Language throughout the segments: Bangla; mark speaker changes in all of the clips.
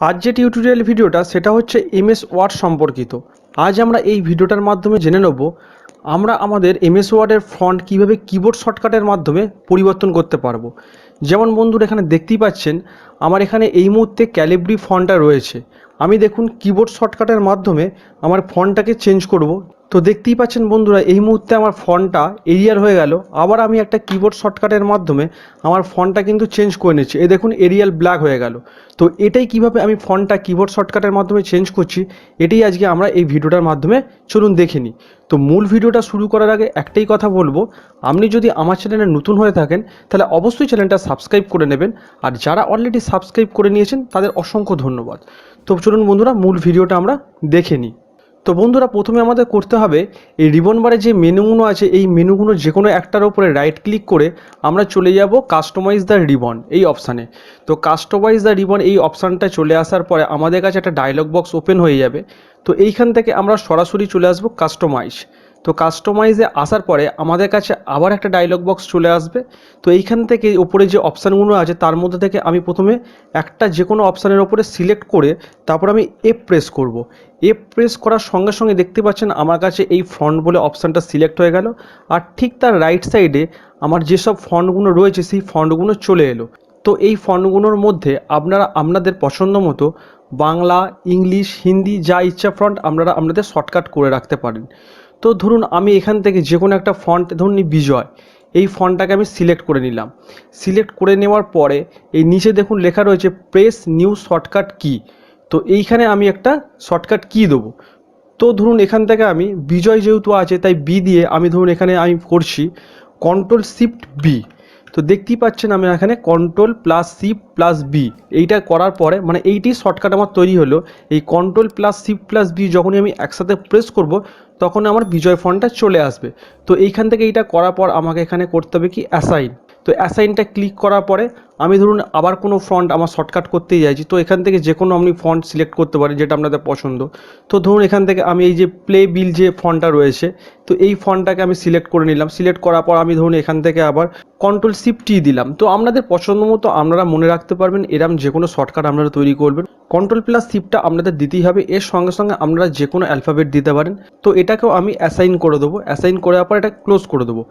Speaker 1: आज যে টিউটোরিয়াল ভিডিওটা সেটা হচ্ছে এমএস ওয়ার্ড সম্পর্কিত। আজ আমরা এই ভিডিওটার মাধ্যমে জেনে নেব আমরা আমাদের এমএস ওয়ার্ডের ফন্ট কিভাবে কিবোর্ড শর্টকাটের মাধ্যমে পরিবর্তন করতে পারবো। যেমন বন্ধুরা এখানে দেখতেই পাচ্ছেন আমার এখানে এই মুহূর্তে ক্যালিব্রি ফন্টটা রয়েছে। আমি দেখুন কিবোর্ড শর্টকাটের মাধ্যমে আমার ফন্টটাকে চেঞ্জ করব। তো দেখতেই পাচ্ছেন বন্ধুরা এই মুহূর্তে আমার ফন্টটা এরিয়াল হয়ে গেল। আবার আমি একটা কিবোর্ড শর্টকাটের মাধ্যমে আমার ফন্টটা কিন্তু চেঞ্জ করে নিচ্ছি। এই দেখুন এরিয়াল ব্ল্যাক হয়ে গেল। তো এটাই কিভাবে আমি ফন্টটা কিবোর্ড শর্টকাটের মাধ্যমে চেঞ্জ করছি এটাই আজকে আমরা এই ভিডিওটার মাধ্যমে চলুন দেখে নিই। তো মূল ভিডিওটা শুরু করার আগে একটাই কথা বলবো, আপনি যদি আমার চ্যানেলে নতুন হয়ে থাকেন তাহলে অবশ্যই চ্যানেলটা সাবস্ক্রাইব করে নেবেন, আর যারা অলরেডি সাবস্ক্রাইব করে নিয়েছেন তাদের অসংখ্য ধন্যবাদ। তো চলুন বন্ধুরা মূল ভিডিওটা আমরা দেখে নিই। তো বন্ধুরা প্রথমে আমাদের করতে হবে এই রিবন বারে যে মেনুগুলো আছে এই মেনুগুলো যে কোনো একটার উপরে রাইট ক্লিক করে আমরা চলে যাব কাস্টমাইজ দ্য রিবন এই অপশানে। তো কাস্টমাইজ দ্য রিবন এই অপশানটা চলে আসার পরে আমাদের কাছে একটা ডায়লগ বক্স ওপেন হয়ে যাবে। তো এইখান থেকে আমরা সরাসরি চলে আসবো কাস্টমাইজ। তো কাস্টমাইজে আসার পরে আমাদের কাছে আবার একটা ডায়লগ বক্স চলে আসবে। তো এইখান থেকে উপরে যে অপশানগুলো আছে তার মধ্যে থেকে আমি প্রথমে একটা যে কোনো অপশানের ওপরে সিলেক্ট করে তারপর আমি এফ প্রেস করব। এফ প্রেস করার সঙ্গে সঙ্গে দেখতে পাচ্ছেন আমার কাছে এই ফন্ট বলে অপশানটা সিলেক্ট হয়ে গেল, আর ঠিক তার রাইট সাইডে আমার যেসব ফন্টগুলো রয়েছে সেই ফন্টগুলো চলে এলো। তো এই ফন্টগুলোর মধ্যে আপনারা আপনাদের পছন্দ মতো বাংলা, ইংলিশ, হিন্দি যা ইচ্ছা ফন্ট আপনারা আপনাদের শর্টকাট করে রাখতে পারেন। তো ধরুন আমি এখান থেকে যে কোনো একটা ফন্ট, ধরুন বিজয়, এই ফন্টটাকে আমি সিলেক্ট করে নিলাম। সিলেক্ট করে নেওয়ার পরে এই নিচে দেখুন লেখা রয়েছে প্রেস নিউ শর্টকাট কি। তো এইখানে আমি একটা শর্টকাট কি দেবো। তো ধরুন এখান থেকে আমি বিজয় যেহেতু আছে তাই বি দিয়ে আমি ধরুন এখানে আমি করছি কন্ট্রোল শিফট বি। তো দেখতেই পাচ্ছেন আমি এখানে control plus shift plus B এইটা করার পরে মানে এইটি শর্টকাট আমার তৈরি হলো। এই control plus shift plus B যখনই আমি একসাথে প্রেস করব তখন আমার বিজয় ফন্টটা চলে আসবে। তো এইখান থেকে এইটা করার পর আমাকে এখানে করতে হবে কি অ্যাসাইন। তো অ্যাসাইনটা ক্লিক করার পরে আমি ধরুন আবার কোনো ফন্ট আমার শর্টকাট করতেই চাইছি, তো এখান থেকে যে কোনো আপনি ফন্ট সিলেক্ট করতে পারেন যেটা আপনাদের পছন্দ। তো ধরুন এখান থেকে আমি এই যে প্লে বিল যে ফন্টটা রয়েছে তো এই ফন্টটাকে আমি সিলেক্ট করে নিলাম। সিলেক্ট করার পর আমি ধরুন এখান থেকে আবার কন্ট্রোল শিফট টি দিলাম। তো আপনাদের পছন্দ মতো আপনারা মনে রাখতে পারবেন এরম যে কোনো শর্টকাট আপনারা তৈরি করবেন। কন্ট্রোল প্লাস শিফটটা আপনাদের দিতেই হবে, এর সঙ্গে সঙ্গে আপনারা যে কোনো অ্যালফাবেট দিতে পারেন। তো এটাকেও আমি অ্যাসাইন করে দেবো। অ্যাসাইন করার পর এটা ক্লোজ করে দেবো।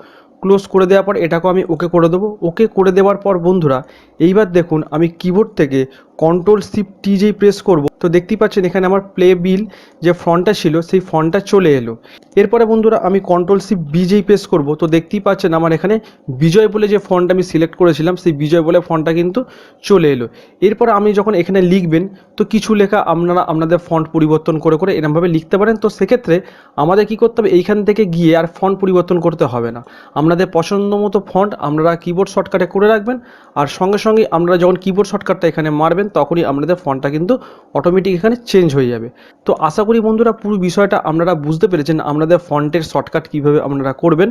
Speaker 1: ক্লোজ করে দেওয়ার পর এটাকেও আমি ওকে করে দেবো। ওকে করে দেওয়ার পর বন্ধুরা এইবার দেখুন আমি কিবোর্ড থেকে কন্ট্রোল শিফট টি যেই প্রেস করব তো দেখতেই পাচ্ছেন এখানে আমার প্লে বিল যে ফন্টটা ছিল সেই ফন্টটা চলে এলো। এরপরে বন্ধুরা আমি কন্ট্রোল শিফট বি যেই প্রেস করব তো দেখতেই পাচ্ছেন আমার এখানে বিজয় বলে যে ফন্ট আমি সিলেক্ট করেছিলাম সেই বিজয় বলে ফন্টটা কিন্তু চলে এলো। এরপর আমি যখন এখানে লিখবেন তো কিছু লেখা আপনারা আপনাদের ফন্ট পরিবর্তন করে করে এরমভাবে লিখতে পারেন। তো সেক্ষেত্রে আমাদের কি করতে হবে, এইখান থেকে গিয়ে আর ফন্ট পরিবর্তন করতে হবে না। আপনাদের পছন্দ মতো ফন্ট আপনারা কিবোর্ড শর্টকাটে করে রাখবেন, আর সঙ্গে সঙ্গে আপনারা যখন কিবোর্ড শর্টকাটটা এখানে মারবেন তখনই আপনাদের ফন্টটা কিন্তু অটোমেটিক এখানে চেঞ্জ হয়ে যাবে। তো আশা করি বন্ধুরা পুরো বিষয়টা আপনারা বুঝতে পেরেছেন আপনাদের ফন্টের শর্টকাট কীভাবে আপনারা করবেন,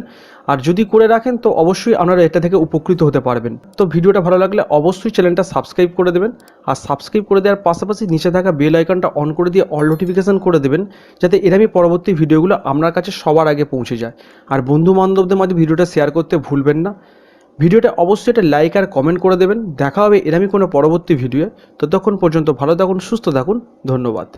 Speaker 1: আর যদি করে রাখেন তো অবশ্যই আপনারা এটা থেকে উপকৃত হতে পারবেন। তো ভিডিওটা ভালো লাগলে অবশ্যই চ্যানেলটা সাবস্ক্রাইব করে দেবেন, আর সাবস্ক্রাইব করে দেওয়ার পাশাপাশি নিচে থাকা বেল আইকনটা অন করে দিয়ে অল নোটিফিকেশান করে দেবেন, যাতে এরকমই পরবর্তী ভিডিওগুলো আপনার কাছে সবার আগে পৌঁছে যায়। আর বন্ধু বান্ধবদের মাঝে ভিডিওটা শেয়ার করতে ভুলবেন না। ভিডিওটা অবশ্যই একটা লাইক আর কমেন্ট করে দেবেন। দেখা হবে এরকমই কোনো পরবর্তী ভিডিও। ততক্ষণ পর্যন্ত ভালো থাকুন, সুস্থ থাকুন, ধন্যবাদ।